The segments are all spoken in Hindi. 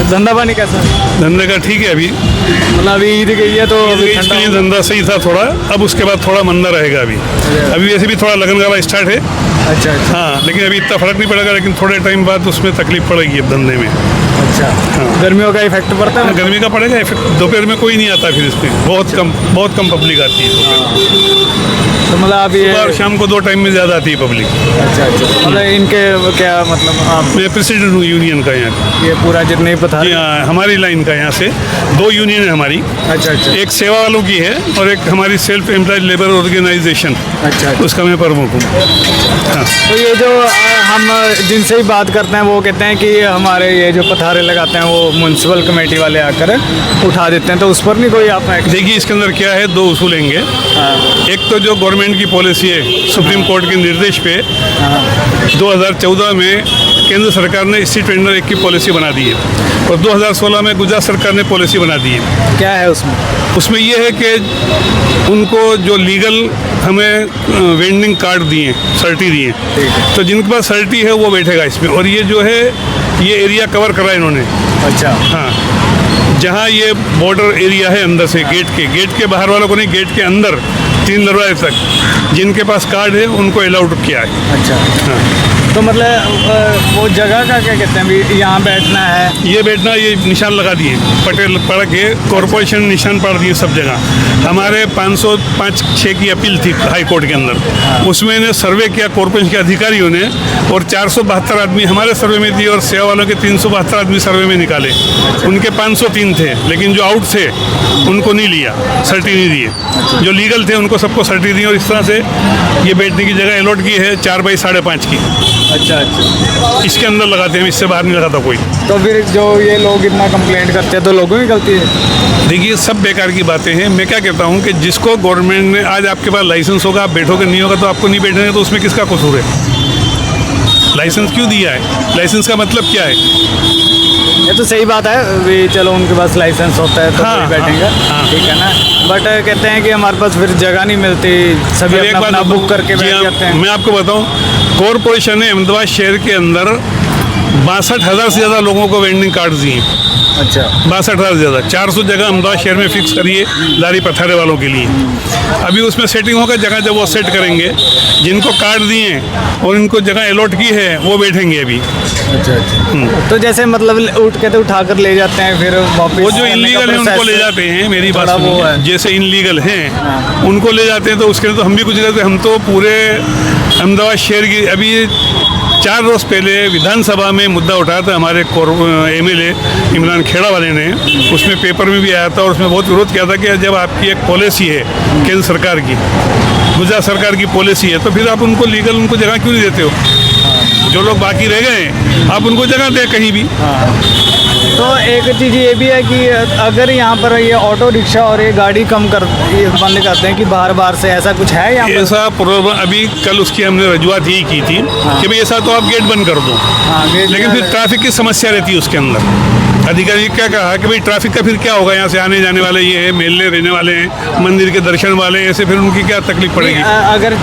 धंधा पानी कैसा है? धंधे का ठीक है अभी। मतलब अभी ईद गई है तो अभी इसके लिए ठंडा धंधा सही था थोड़ा, अब उसके बाद थोड़ा मंदा रहेगा अभी। अभी वैसे भी थोड़ा लगन वाला स्टार्ट है। अच्छा अच्छा हाँ, लेकिन अभी इतना फर्क नहीं पड़ेगा, लेकिन थोड़े टाइम बाद उसमें तकलीफ पड़ेगी अब धंधे में। अच्छा। हाँ। गर्मियों का इफेक्ट पड़ता है? गर्मी का पड़ेगा इफेक्ट, दोपहर में कोई नहीं आता फिर इसमें, बहुत कम पब्लिक आती है दोपहर। तो मतलब आप ये सुबह और शाम को 2 टाइम में ज़्यादा आती है पब्लिक। अच्छा अच्छा, मतलब इनके क्या मतलब आप मैं प्रेसिडेंट हूँ यूनियन का यहाँ। ये पूरा जितने पता जी हाँ, हमारी लाइन का यहाँ से 2 यूनियन है हमारी। अच्छा अच्छा एक सेवा वालों की है और एक हमारी सेल्फ एम्प्लॉयड लेबर ऑर्गेनाइजेशन, अच्छा। उसका मैं प्रमुख हूँ। हाँ। तो ये जो हम जिनसे ही बात करते हैं वो कहते हैं कि हमारे ये जो पथारे लगाते हैं वो म्यूनसिपल कमेटी वाले आकर उठा देते हैं, तो उस पर नहीं कोई आप देखिए इसके अंदर क्या है, 2 उसूल लेंगे। एक तो जो गवर्नमेंट की पॉलिसी है, सुप्रीम कोर्ट के निर्देश पे 2014 में केंद्र सरकार ने स्ट्रीट वेंडर एक्ट की पॉलिसी बना दी है और 2016 में गुजरात सरकार ने पॉलिसी बना दी है। क्या है उसमें? उसमें ये है कि उनको जो लीगल हमें वेंडिंग कार्ड दिए, सर्टी दिए, तो जिनके पास सर्टी है वो बैठेगा इसमें। और ये जो है ये एरिया कवर करा इन्होंने। अच्छा। हाँ, जहाँ ये बॉर्डर एरिया है अंदर से, गेट के बाहर वालों को नहीं, गेट के अंदर 3 दरवाजे तक जिनके पास कार्ड है उनको अलाउड किया है। अच्छा। हाँ। तो मतलब वो जगह का क्या कहते हैं, भी यहाँ बैठना है? ये बैठना, ये निशान लगा दिए, पटेल पढ़ के कॉरपोरेशन निशान पढ़ दिए सब जगह। हमारे 505-6 की अपील थी हाई कोर्ट के अंदर, उसमें इन्हें सर्वे किया कॉरपोरेशन के अधिकारियों ने और 472 आदमी हमारे सर्वे में दिए और सेवा वालों के 372 आदमी सर्वे में निकाले। उनके 503 थे, लेकिन जो आउट थे उनको नहीं लिया, सर्टी नहीं दिए। जो लीगल थे उनको सबको सर्टी दी और इस तरह से ये बैठने की जगह अलॉट की है 4 बाई 5.5 की। अच्छा अच्छा। इसके अंदर लगाते हैं, इससे बाहर नहीं लगाता कोई। तो फिर जो ये लोग इतना कंप्लेंट करते हैं तो लोगों की गलती है? देखिए सब बेकार की बातें हैं। मैं क्या कहता हूँ कि जिसको गवर्नमेंट ने, आज आपके पास लाइसेंस होगा, आप बैठोगे, नहीं होगा तो आपको नहीं बैठने दें, तो उसमें किसका कसूर है? लाइसेंस क्यों दिया है? लाइसेंस का मतलब क्या है? ये तो सही बात है भी, चलो उनके पास लाइसेंस होता है तो हाँ, कोई बैठेंगे, हाँ। ठीक है ना। बट कहते हैं कि हमारे पास फिर जगह नहीं मिलती, सभी एक अपना बात बुक करके बैठ जाते हैं। मैं आपको बताऊं, कॉरपोरेशन ने अहमदाबाद शहर के अंदर 62,000 से ज़्यादा लोगों को वेंडिंग कार्ड दिए। अच्छा। 62,000 से ज़्यादा, 400 जगह अहमदाबाद शहर में फिक्स करिए लारी पथारे वालों के लिए। अभी उसमें सेटिंग होगा, जगह जब वो सेट करेंगे, जिनको कार्ड दिए और इनको जगह अलॉट की है वो बैठेंगे अभी। अच्छा अच्छा। तो जैसे मतलब उठ के तो उठा कर ले जाते हैं, फिर वापस वो जो इनलीगल है उनको ले जाते हैं, मेरी बात सुनिए, जैसे इनलीगल हैं उनको ले जाते हैं, तो उसके लिए तो हम भी कुछ करते हैं। हम तो पूरे अहमदाबाद शहर की, अभी 4 रोज़ पहले विधानसभा में मुद्दा उठाया था हमारे MLA इमरान खेड़ा वाले ने, उसमें पेपर में भी आया था और उसमें बहुत विरोध किया था कि जब आपकी एक पॉलिसी है केंद्र सरकार की, गुजरात सरकार की पॉलिसी है, तो फिर आप उनको लीगल उनको जगह क्यों नहीं देते हो? जो लोग बाकी रह गए आप उनको जगह दें कहीं भी। तो एक चीज़ ये भी है कि अगर यहाँ पर ये ऑटो रिक्शा और ये गाड़ी कम कर ये बंद करते हैं कि बाहर से, ऐसा कुछ है यहाँ पर? ऐसा प्रॉब्लम अभी कल उसकी हमने रजूआत यही की थी कि भाई ऐसा तो आप गेट बंद कर दो, लेकिन फिर ट्रैफिक की समस्या रहती है उसके अंदर। अधिकारी क्या कहा कि भाई ट्रैफिक का फिर क्या होगा, यहाँ से आने जाने वाले ये है, मेले रहने वाले हैं, मंदिर के दर्शन वाले, ऐसे फिर उनकी क्या तकलीफ पड़ेगी? अगर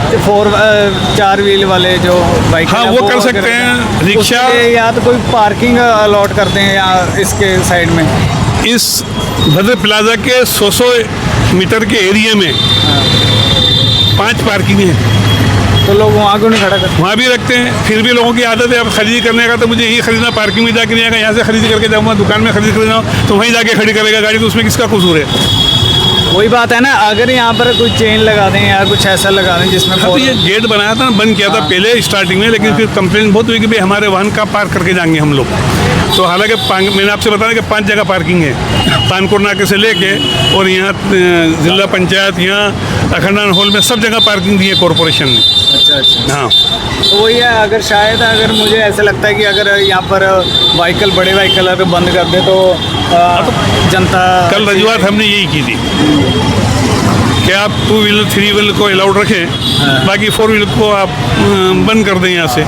4 व्हील वाले जो बाइक, हाँ वो कर सकते हैं। रिक्शा या तो कोई पार्किंग अलॉट करते हैं या इसके साइड में, इस भद्र प्लाजा के 100 मीटर के एरिया में 5 पार्किंग है, तो लोग वहाँ क्यों नहीं खड़ा करते? वहाँ भी रखते हैं। फिर भी लोगों की आदत है अब खरीदी करने का, तो मुझे यही खरीदना, पार्किंग में जाके नहीं आएगा, यहाँ से खरीदी करके जाऊँगा, दुकान में खरीद कर जाऊँ तो वहीं जाके खड़ी करेगा गाड़ी, तो उसमें किसका कसूर है? वही बात है ना, अगर यहाँ पर कोई चेन लगा दें या कुछ ऐसा लगा दें जिसमें तो ये गेट बनाया था, बंद किया था पहले स्टार्टिंग में, लेकिन फिर कंप्लेंट बहुत हुई कि भाई हमारे वाहन कहाँ पार्क करके जाएंगे हम लोग। तो हालांकि मैंने आपसे बताया कि 5 जगह पार्किंग है, पानकोट नाके से लेके और यहाँ जिला पंचायत, यहाँ अखंडान हॉल में सब जगह पार्किंग दी है कॉरपोरेशन ने। अच्छा अच्छा। हाँ तो वही है, अगर शायद अगर मुझे ऐसा लगता है कि अगर यहाँ पर व्हीकल, बड़े व्हीकल अगर बंद कर दे तो जनता, कल रजूआत हमने यही की थी कि आप 2 व्हीलर 3 व्हीलर को अलाउड रखें, बाकी 4 व्हीलर को आप बंद कर दें यहाँ से।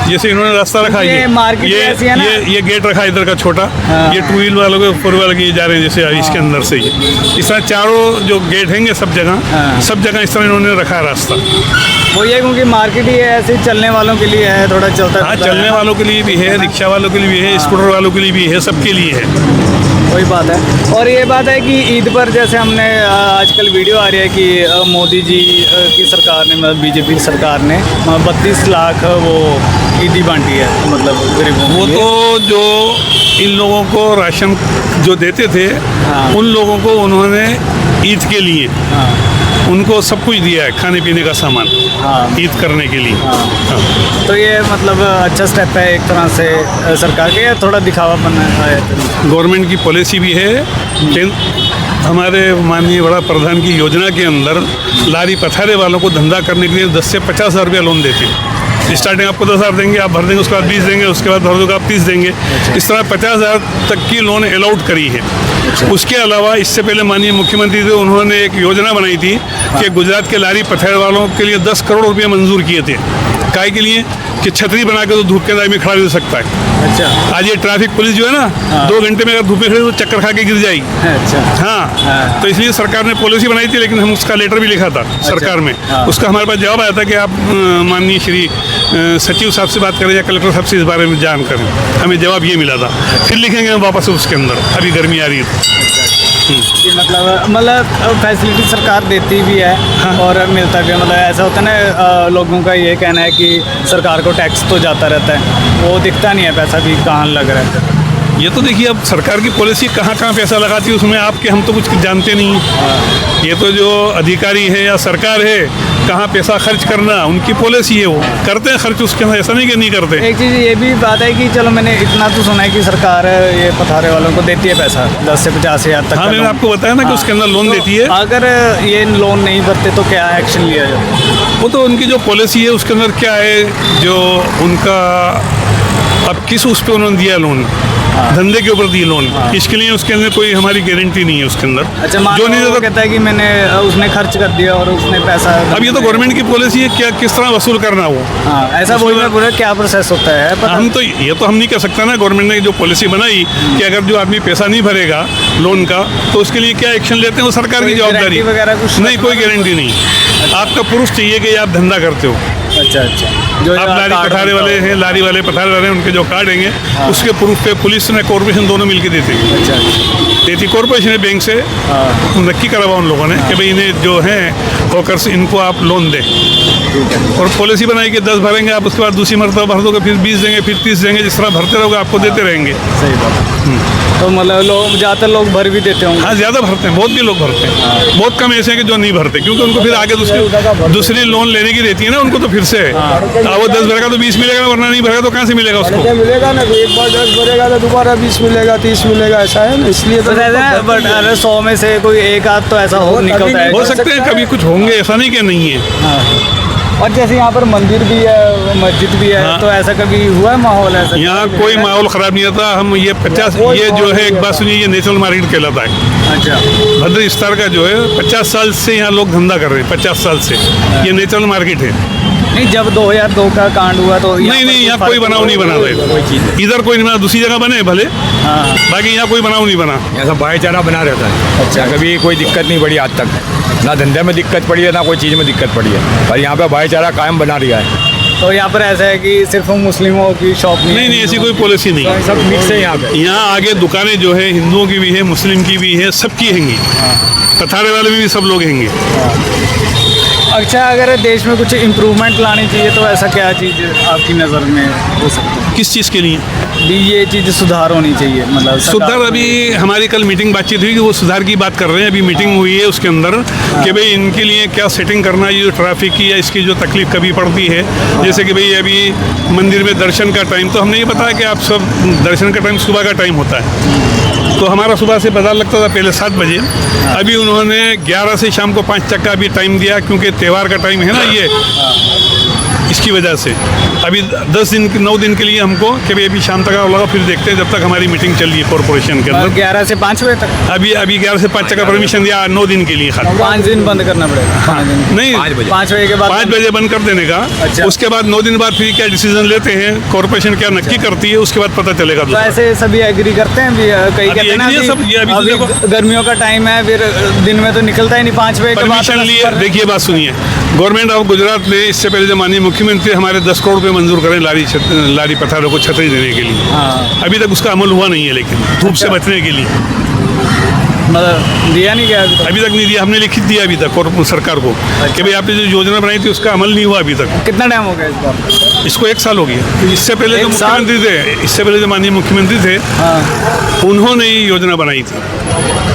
जैसे इन्होंने रास्ता रखा ये मार्केट ऐसी है ना? ये गेट रखा इधर का छोटा, ये 2 व्हील वालों के 4 व्हीलर के जा रहे हैं जैसे इसके अंदर से ही। इस तरह चारों जो गेट हैं सब जगह इस तरह इन्होंने रखा है रास्ता। वो ये क्योंकि मार्केट ही है, ऐसे चलने वालों के लिए है, थोड़ा चलता हाँ, चलने वालों के लिए भी है, रिक्शा वालों के लिए भी है, स्कूटर वालों के लिए भी है, सबके लिए है। वही बात है। और ये बात है कि ईद पर जैसे हमने आजकल वीडियो आ रही है कि मोदी जी की सरकार ने, मतलब बीजेपी सरकार ने 32 लाख वो ईदी बांटी है, मतलब गरीबों वो तो जो इन लोगों को राशन जो देते थे, उन लोगों को उन्होंने ईद के लिए उनको सब कुछ दिया है, खाने पीने का सामान ईद करने के लिए। तो ये मतलब अच्छा स्टेप है एक तरह से सरकार के, या थोड़ा दिखावापन है? गवर्नमेंट की पॉलिसी भी है। हमारे माननीय बड़ा प्रधान की योजना के अंदर लारी पथारे वालों को धंधा करने के लिए 10 से 50 हज़ार रुपया लोन देते हैं। स्टार्टिंग आपको 10,000 देंगे, आप भर देंगे, उसके बाद 20 देंगे, उसके बाद भर दोगे आप 30 देंगे। इस तरह 50,000 तक की लोन अलाउड करी है। उसके अलावा इससे पहले माननीय मुख्यमंत्री थे, उन्होंने एक योजना बनाई थी कि गुजरात के लारी पथारे वालों के लिए 10 करोड़ रुपये मंजूर किए थे। काय के लिए कि छतरी बना के तो धूप के अंदर में खड़ा दे सकता है। अच्छा। आज ये ट्रैफिक पुलिस जो है ना, 2 घंटे में अगर धूप में खड़ी तो चक्कर खा के गिर जाएगी। अच्छा। हाँ, तो इसलिए सरकार ने पॉलिसी बनाई थी, लेकिन हम उसका लेटर भी लिखा था सरकार में। उसका हमारे पास जवाब आया था कि आप माननीय श्री सचिव साहब से बात करें या कलेक्टर साहब से इस बारे में जान करें। हमें जवाब ये मिला था, फिर लिखेंगे हम वापस उसके अंदर, अभी गर्मी आ रही है। कि मतलब फैसिलिटी सरकार देती भी है और मिलता भी है। मतलब ऐसा होता है ना, लोगों का ये कहना है कि सरकार को टैक्स तो जाता रहता है, वो दिखता नहीं है पैसा भी कहाँ लग रहा है। ये तो देखिए, अब सरकार की पॉलिसी कहाँ कहाँ पैसा लगाती है उसमें आपके हम तो कुछ जानते नहीं। ये तो जो अधिकारी है या सरकार है, कहाँ पैसा खर्च करना उनकी पॉलिसी है, वो करते हैं खर्च, उसके अंदर ऐसा नहीं कि नहीं करते। एक चीज़ ये भी बात है कि चलो मैंने इतना तो सुना है कि सरकार ये पथारे वालों को देती है पैसा 10 से 50 हज़ार तक। हाँ, मैंने आपको बताया ना कि उसके अंदर लोन देती है। अगर ये लोन नहीं भरते तो क्या एक्शन लिया जाए? वो तो उनकी जो पॉलिसी है उसके अंदर क्या है, जो उनका अब किस उस पर उन्होंने दिया लोन, धंधे के ऊपर दी लोन, इसके लिए उसके अंदर कोई हमारी गारंटी नहीं है उसके अंदर। अच्छा, जो नहीं देता कहता है कि मैंने उसने खर्च कर दिया और उसने पैसा। अब ये तो गवर्नमेंट की पॉलिसी है, क्या किस तरह वसूल करना वो। ऐसा बोलना पूरा क्या प्रोसेस होता है? हम तो ये तो हम नहीं कह सकते ना, गवर्नमेंट ने जो पॉलिसी बनाई कि अगर जो आदमी पैसा नहीं भरेगा लोन का तो उसके लिए क्या एक्शन लेते हैं, वो सरकार की जवाबदारी वगैरह कुछ नहीं, कोई गारंटी नहीं। आपका प्रूफ चाहिए कि आप धंधा करते हो। अच्छा। जो आप लारी पथारे वाले हैं, लारी वाले पथारे वाले हैं, उनके जो कार्ड हैं उसके प्रूफ पे पुलिस ने कॉर्पोरेशन दोनों मिलके देते हैं। अच्छा। देती कॉर्पोरेशन है बैंक से, नक्की करा हुआ उन लोगों ने कि भाई इन्हें जो है होकर्स इनको आप लोन दें, और पॉलिसी बनाई कि 10 भरेंगे आप, उसके बाद दूसरी मरतबा भर दोगे, फिर 20 देंगे, फिर 30 देंगे, जिस तरह भरते रहोगे आपको देते रहेंगे। सही बात। तो मतलब लोग ज़्यादातर लोग भर भी देते होंगे? हाँ, ज़्यादा भरते हैं, बहुत भी लोग भरते हैं। बहुत कम ऐसे हैं कि जो नहीं भरते, क्योंकि उनको फिर आगे दूसरी लोन लेने की रहती है ना उनको, तो फिर से वो 10 भरेगा तो 20 मिलेगा, वरना नहीं भरेगा तो कहाँ से मिलेगा उसको? मिलेगा ना, एक बार 10 भरेगा तो दोबारा 20 मिलेगा, 30 मिलेगा, ऐसा है ना, इसलिए तो बट अरे 100 में से कोई एक आध तो ऐसा हो निकलता है। हो सकते हैं कभी कुछ होंगे, ऐसा नहीं कि नहीं है। और जैसे यहाँ पर मंदिर भी है, मस्जिद भी है, तो ऐसा कभी हुआ है माहौल ऐसा? यहाँ कोई माहौल ख़राब नहीं रहता। हम ये 50 ये जो है, एक बात सुनिए, ये नेशनल मार्केट कहलाता है। अच्छा। भद्र विस्तार का जो है 50 साल से यहाँ लोग धंधा कर रहे हैं, 50 साल से ये नेशनल मार्केट है। नहीं, जब 2002 का कांड हुआ तो नहीं, यहाँ कोई बनाव नहीं बना रहे, इधर कोई नहीं बना, दूसरी जगह बने भले, बाकी यहाँ कोई बनाव नहीं बना। यहाँ सब भाईचारा बना रहता है। अच्छा, कभी कोई दिक्कत नहीं पड़ी आज तक, ना धंधे में दिक्कत पड़ी है, ना कोई चीज़ में दिक्कत पड़ी है, और यहाँ पे भाईचारा कायम बना रहा है। तो यहाँ पर ऐसा है कि सिर्फ मुस्लिमों की शॉप नहीं, ऐसी कोई पॉलिसी नहीं है, सब मिक्स है यहाँ पे। यहाँ आगे दुकानें जो है हिंदुओं की भी है, मुस्लिम की भी है, सबकी हैंगी, पथारे वाले में भी सब लोग हैंगे। अच्छा, अगर देश में कुछ इम्प्रूवमेंट लानी चाहिए तो ऐसा क्या चीज़ आपकी नज़र में हो सकती है? किस चीज़ के लिए भी ये चीज़ सुधार होनी चाहिए? मतलब सुधार, अभी हमारी कल मीटिंग बातचीत हुई कि वो सुधार की बात कर रहे हैं। अभी मीटिंग हुई है उसके अंदर कि भाई इनके लिए क्या सेटिंग करना, ये जो ट्रैफिक की या इसकी जो तकलीफ कभी पड़ती है, जैसे कि भाई अभी मंदिर में दर्शन का टाइम, तो हमने ये बताया कि आप सब दर्शन का टाइम सुबह का टाइम होता है, तो हमारा सुबह से बाजार लगता था पहले 7 बजे, अभी उन्होंने 11 से शाम को 5 तक का अभी टाइम दिया, क्योंकि त्यौहार का टाइम है ना ये, इसकी वजह से अभी 9 दिन के लिए हमको कि भाई अभी शाम तक आप लगा, फिर देखते हैं जब तक हमारी मीटिंग चल रही है कॉर्पोरेशन के अंदर। 11 से 5 बजे तक अभी 11 से 5 तक का परमिशन दिया, 9 दिन के लिए खाली। 5 दिन बंद करना पड़ेगा। 5 दिन नहीं, 5 बजे के बाद 5 बजे बंद कर देने का। अच्छा। उसके बाद 9 दिन बाद फिर क्या डिसीजन लेते हैं, कॉर्पोरेशन क्या नक्की करती है, उसके बाद पता चलेगा। तो ऐसे सभी एग्री करते हैं भी, कई कहते हैं ना agree है सब, ये अभी तो देखो। अभी गर्मियों का टाइम है, फिर दिन में तो निकलता ही नहीं 5 बजे के बाद। परमिशन लिए, देखिए बात सुनिए, गवर्नमेंट ऑफ गुजरात ने इससे पहले जो माननीय मुख्यमंत्री हमारे 10 करोड़ रुपए मंजूर करें लारी पथारों को छतरी देने के लिए। हाँ। अभी तक उसका अमल हुआ नहीं है, लेकिन धूप से बचने के लिए मतलब दिया नहीं गया अभी तक नहीं दिया। हमने लिखित दिया अभी तक सरकार को कि भाई आपने जो योजना बनाई थी उसका अमल नहीं हुआ अभी तक। कितना टाइम हो गया इस बार? इसको 1 साल हो गया। इससे पहले जो मुख्यमंत्री थे, इससे पहले जो माननीय मुख्यमंत्री थे, हाँ, उन्होंने ये योजना बनाई थी।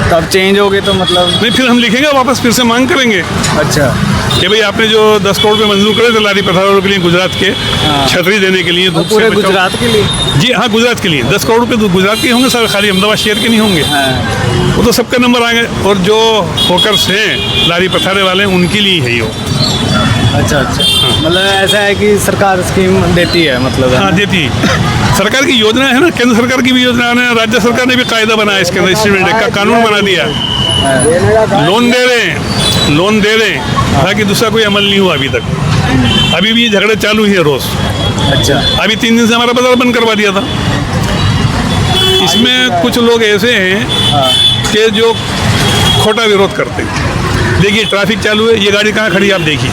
तो अब चेंज हो गए तो मतलब नहीं, फिर हम लिखेंगे वापस, फिर से मांग करेंगे अच्छा कि भाई आपने जो 10 करोड़ रुपए मंजूर करे थे लारी पथारों के लिए, गुजरात के छतरी देने के लिए, धूप से पूरे बचाओ। गुजरात के लिए। जी हाँ, गुजरात के लिए 10 करोड़ रुपए तो गुजरात के होंगे सर, खाली अहमदाबाद शहर के नहीं होंगे। हाँ। वो तो सबका नंबर आएंगे, और जो फोकस हैं लारी पथारे वाले उनके लिए है ये। अच्छा मतलब ऐसा है कि सरकार स्कीम देती है मतलब। हाँ, देती है। सरकार की योजना है ना, केंद्र सरकार की भी योजना है, राज्य सरकार ने भी कायदा बनाया इसके अंदर, इंस्ट्रूमेंट का कानून बना दिया। लोन दे रहे हैं, बाकी दूसरा कोई अमल नहीं हुआ अभी तक। अभी भी झगड़े चालू ही है रोज। अच्छा। अभी 3 दिन से हमारा बाजार बंद करवा दिया था। इसमें कुछ लोग ऐसे हैं कि जो खोटा विरोध करते हैं। देखिए ट्रैफिक चालू है, ये गाड़ी कहाँ खड़ी है आप देखिए,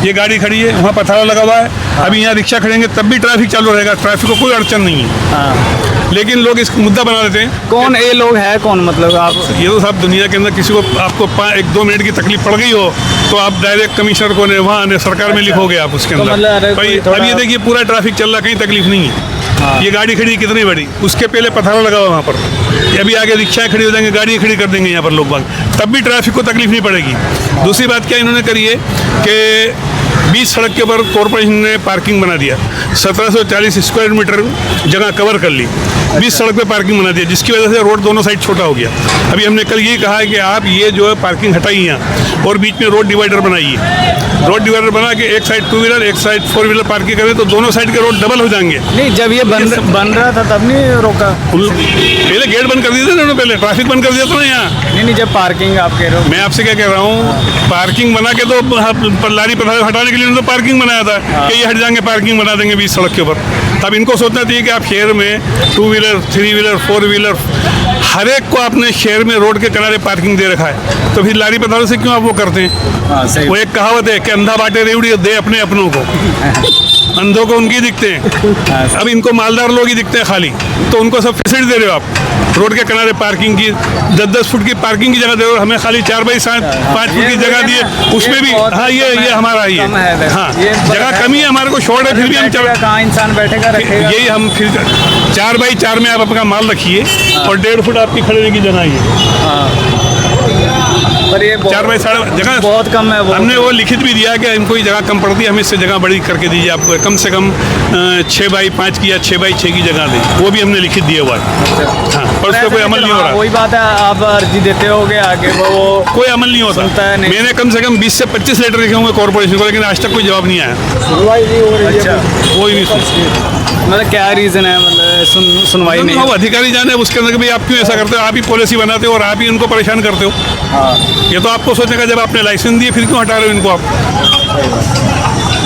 ये गाड़ी खड़ी है, वहाँ पथराव लगा हुआ है। अभी यहाँ रिक्शा खड़ेंगे तब भी ट्रैफिक चालू रहेगा, ट्रैफिक को कोई अड़चन नहीं है। हाँ। लेकिन लोग इस मुद्दा बना देते हैं। कौन ये लोग है कौन मतलब आप? ये तो साहब दुनिया के अंदर किसी को आपको 1-2 मिनट की तकलीफ पड़ गई हो तो आप डायरेक्ट कमिश्नर को ने वहाँ ने सरकार में लिखोगे आप उसके तो मतलब अंदर। अरे भाई कोई अब ये देखिए पूरा ट्रैफिक चल रहा, कहीं तकलीफ नहीं है। ये गाड़ी खड़ी कितनी बड़ी, उसके पहले पथराव लगा हुआ वहाँ पर। अभी आगे रिक्शाएं खड़ी हो जाएंगे, गाड़ियाँ खड़ी कर देंगे यहाँ पर लोग बाग, तब भी ट्रैफिक को तकलीफ नहीं पड़ेगी। दूसरी बात क्या इन्होंने करी है कि बीच सड़क के ऊपर कॉर्पोरेशन ने पार्किंग बना दिया, 1740 स्क्वायर मीटर जगह कवर कर ली, बीच सड़क पे पार्किंग बना दिया, जिसकी वजह से रोड दोनों साइड छोटा हो गया। अभी हमने कल ये कहा है कि आप ये जो है पार्किंग हटाइए यहाँ और बीच में रोड डिवाइडर बनाइए। रोड डिवाइडर बना के एक साइड 2 व्हीलर एक साइड 4 व्हीलर पार्किंग करें तो दोनों साइड के रोड डबल हो जाएंगे। नहीं, जब ये बन रहा था तब नहीं रोका? पहले गेट बंद कर दिए थे ना, पहले ट्रैफिक बंद कर दिया था ना यहाँ। नहीं, जब पार्किंग आप कह रहे हो। मैं आपसे क्या कह रहा हूँ, पार्किंग बना के तो लारी पथारे हटाने के लिए उन्होंने पार्किंग बनाया था कि ये हट जाएंगे, पार्किंग बना देंगे बीच सड़क के ऊपर। अब इनको सोचना चाहिए कि आप शहर में 2 व्हीलर 3 व्हीलर 4 व्हीलर हर एक को आपने शहर में रोड के किनारे पार्किंग दे रखा है, तो फिर लारी पथारों से क्यों आप वो करते हैं? हाँ, सही। वो एक कहावत है कि अंधा बांटे रेवड़ी दे अपने अपनों को। अंधों को उनकी दिखते हैं, अब इनको मालदार लोग ही दिखते हैं खाली, तो उनको सब फैसिलिटी दे रहे हो आप। रोड के किनारे पार्किंग की 10-10 फुट की पार्किंग की जगह दे रहे हो, हमें खाली 4x5 फुट की जगह दी है, उसमें भी हाँ ये हमारा ही है। हाँ, जगह कमी है, हमारे को शॉर्ट है, फिर भी हम कहाँ इंसान बैठेगा रखेगा? यही हम फिर 4x4 में आप अपना माल रखिए और 1.5 फुट आपकी खड़े की जगह ही पर ये 4x4 जगह बहुत कम है। हमने वो लिखित भी दिया कि इनको ही जगह कम पड़ती है, हमें इससे जगह बड़ी करके दीजिए, आपको कम से कम 6x5 की या 6x6 की जगह दें, वो भी हमने लिखित दिया हुआ है। हाँ, पर उस पर कोई अमल नहीं हो रहा। वही बात है, आप अर्जी देते होगे आगे, वो कोई अमल नहीं होता है। मैंने कम से कम 20 से 25 लेटर लिखे होंगे कॉर्पोरेशन को, लेकिन आज तक कोई जवाब नहीं आया। अच्छा, कोई नहीं सुन, मतलब क्या रीज़न है, मतलब सुनवाई नहीं? वो अधिकारी जाने उसके अंदर भी आप क्यों ऐसा करते हो, आप ही पॉलिसी बनाते हो और आप ही उनको परेशान करते हो। हाँ। ये तो आपको सोचने का, जब आपने लाइसेंस दिए फिर क्यों हटा रहे हो इनको आप?